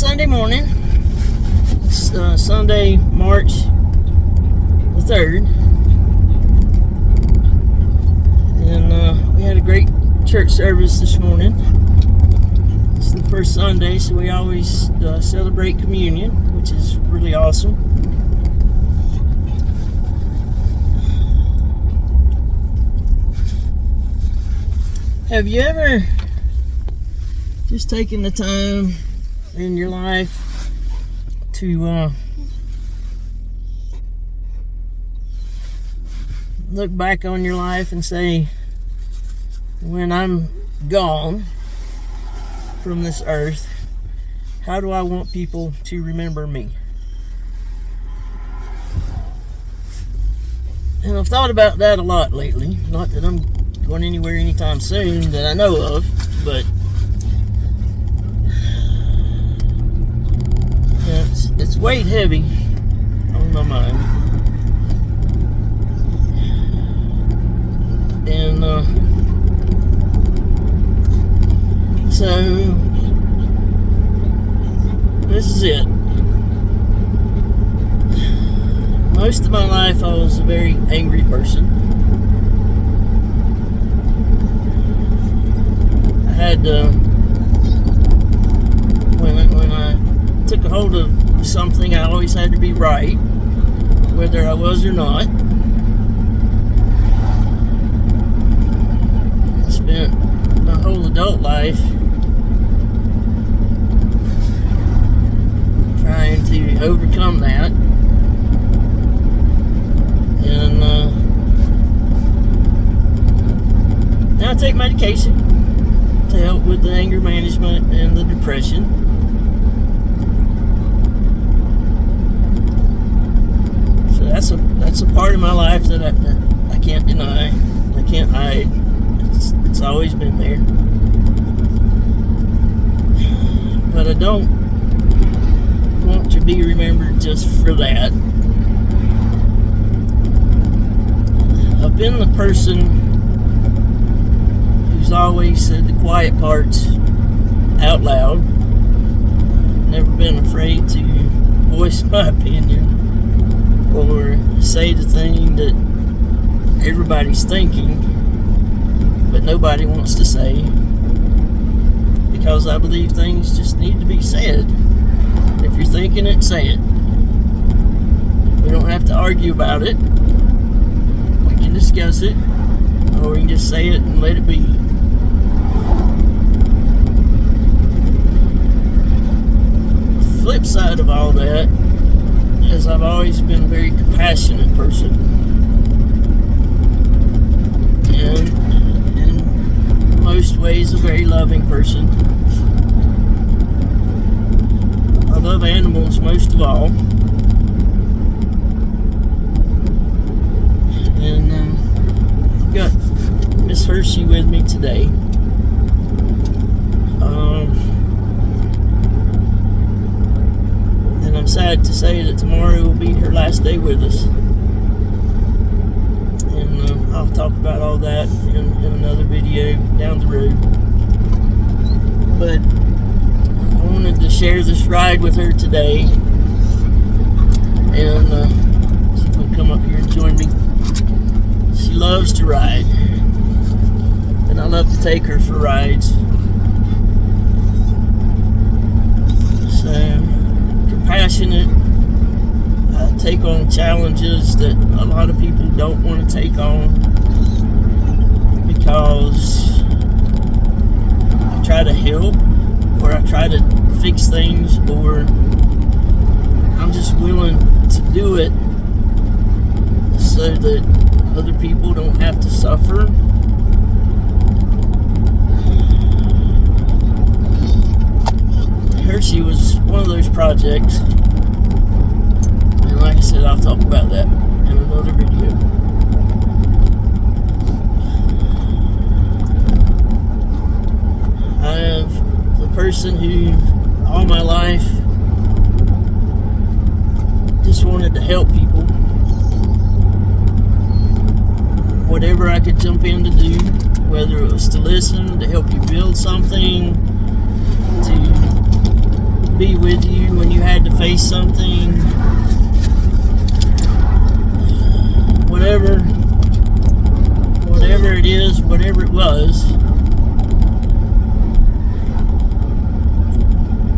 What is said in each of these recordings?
Sunday morning. It's Sunday, March the 3rd. And we had a great church service this morning. It's the first Sunday, so we always celebrate communion, which is really awesome. Have you ever just taken the time in your life to look back on your life and say, when I'm gone from this earth, how do I want people to remember me? And I've thought about that a lot lately. Not that I'm going anywhere anytime soon that I know of, but yeah, it's weighed heavy on my mind. And so this is it. Most of my life I was a very angry person. I had when I took a hold of something, I always had to be right, whether I was or not. I spent my whole adult life trying to overcome that. And now I take medication to help with the anger management and the depression. So that's a part of my life that I can't deny, I can't hide. It's always been there. But I don't want to be remembered just for that. I've been the person who's always said the quiet parts out loud. Never been afraid to voice my opinion or say the thing that everybody's thinking but nobody wants to say, because I believe things just need to be said. If you're thinking it, say it. We don't have to argue about it. We can discuss it, or we can just say it and let it be. The flip side of all that is I've always been a very compassionate person. And in most ways a very loving person. I love animals most of all. And I've got Miss Hershey with me today. And I'm sad to say that tomorrow will be her last day with us. And I'll talk about all that in another video down the road. But I wanted to share this ride with her today. And she's going to come up here and join me. She loves to ride, and I love to take her for rides. So, compassionate. I take on challenges that a lot of people don't want to take on, because I try to help, or I try to fix things, or I'm just willing to do it so that other people don't have to suffer. Hershey was one of those projects, and like I said, I'll talk about that in another video. I am the person who all my life just wanted to help people. Whatever I could jump in to do, whether it was to listen, to help you build something, to be with you when you had to face something, whatever it is, whatever it was.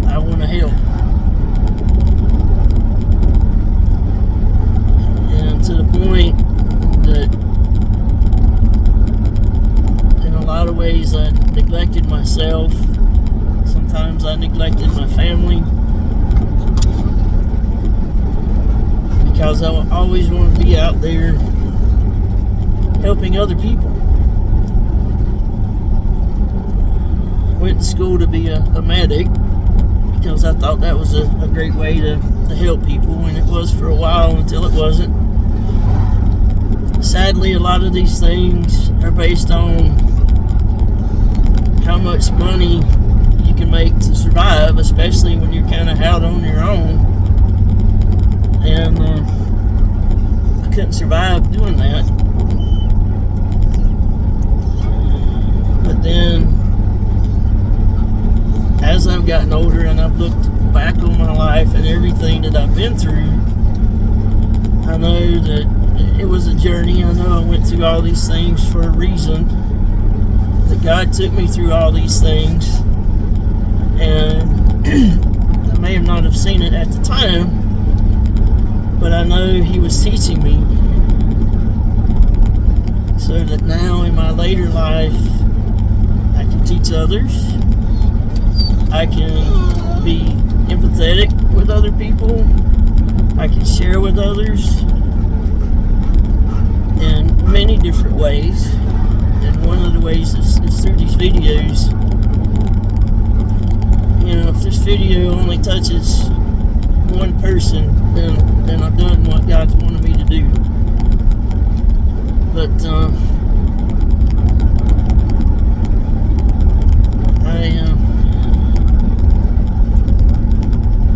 I want to help. And to the point that in a lot of ways I neglected myself. Sometimes I neglected my family because I always wanted to be out there helping other people. Went to school to be a medic because I thought that was a great way to help people, and it was for a while until it wasn't. Sadly, a lot of these things are based on how much money you can make to survive, especially when you're kind of out on your own. And I couldn't survive doing that. But then, as I've gotten older and I've looked back on my life and everything that I've been through, I know that it was a journey. I know I went through all these things for a reason. That God took me through all these things, and I may have not have seen it at the time, but I know He was teaching me, so that now in my later life I can teach others. I can be empathetic with other people. I can share with others in many different ways. And one of the ways is through these videos. You know, if this video only touches one person, then I've done what God's wanted me to do. But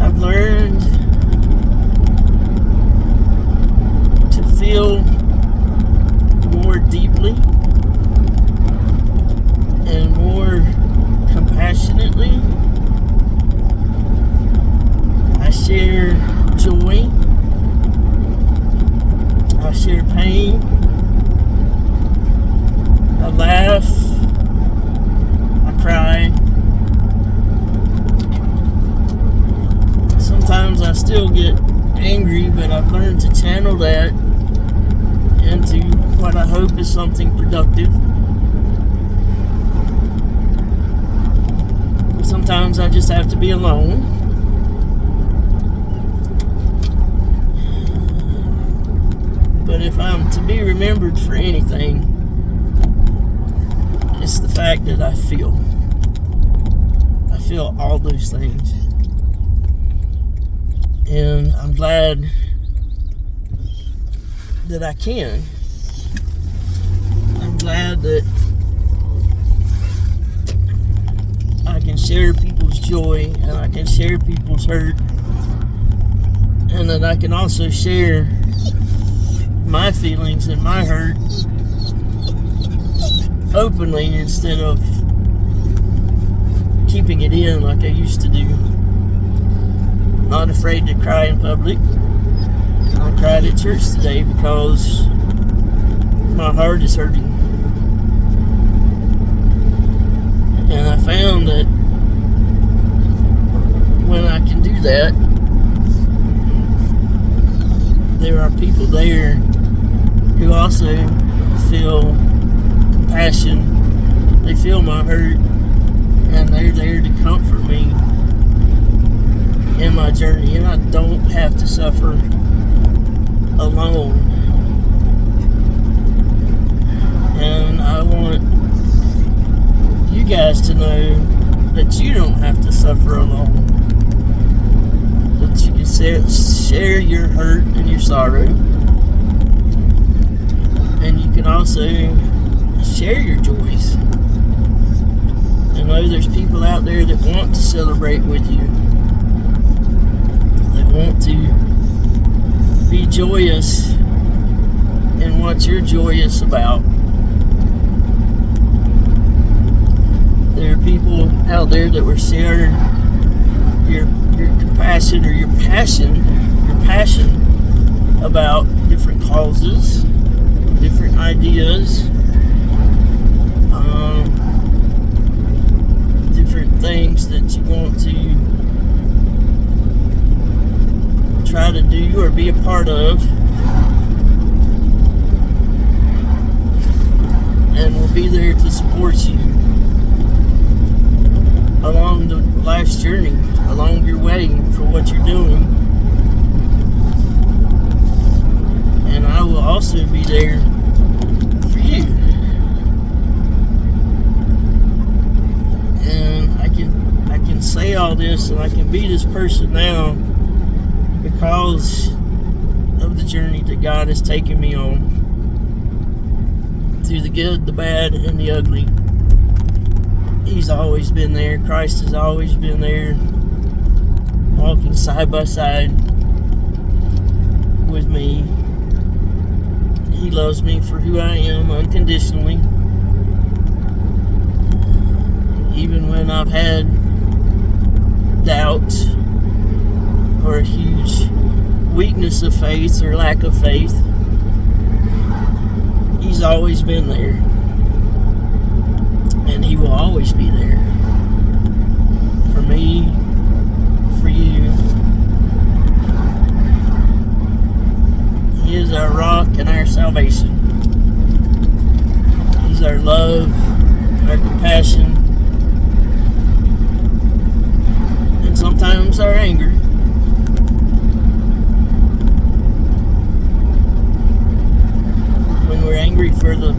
I've learned to feel more deeply and more compassionately. I share joy. I share pain. I laugh. I cry. Sometimes I still get angry, but I've learned to channel that into what I hope is something productive. Sometimes I just have to be alone. But if I'm to be remembered for anything, it's the fact that I feel all those things. And I'm glad that I can. I'm glad that I can share people's joy, and I can share people's hurt, and that I can also share my feelings and my hurt openly instead of keeping it in like I used to do. Not afraid to cry in public. I cried at church today because my heart is hurting. And I found that when I can do that, there are people there who also feel compassion. They feel my hurt, and they're there to comfort me in my journey, and I don't have to suffer alone. And I want you guys to know that you don't have to suffer alone. That you can share your hurt and your sorrow, and you can also share your joys. I know there's people out there that want to celebrate with you. They want to be joyous in what you're joyous about. There are people out there that will share your your compassion or your passion about different causes, different ideas, different things that you want to try to do or be a part of. And we'll be there to support you along the life's journey, along your way for what you're doing. And I will also be there for you. And I can say all this, and I can be this person now because of the journey that God has taken me on. Through the good, the bad, and the ugly. He's always been there. Christ has always been there, walking side by side with me. He loves me for who I am unconditionally. Even when I've had doubt or a huge weakness of faith or lack of faith, He's always been there. And He will always be there. For me, for you. He is our rock and our salvation. He's our love, our compassion, and sometimes our anger. When we're angry for the,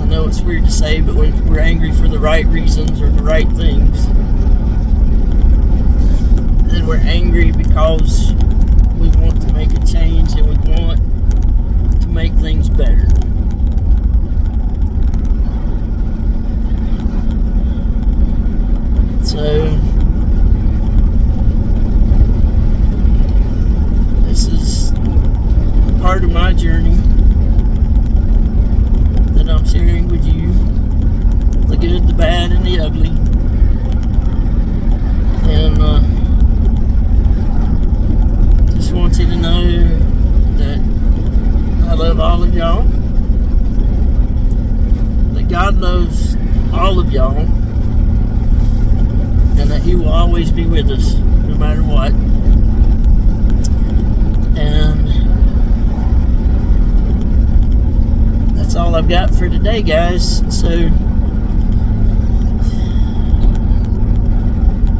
I know it's weird to say, but when we're angry for the right reasons or the right things, then we're angry because we want to make a change and we want to make things better. So this is part of my journey that I'm sharing with you, the good, the bad, and the ugly. And just want you to know that I love all of y'all, that God loves all of y'all, and that He will always be with us no matter what. And that's all I've got for today, guys. So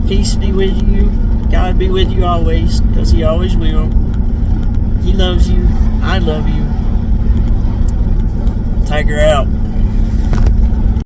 peace be with you. God be with you always, because He always will. He loves you. I love you. Tiger out.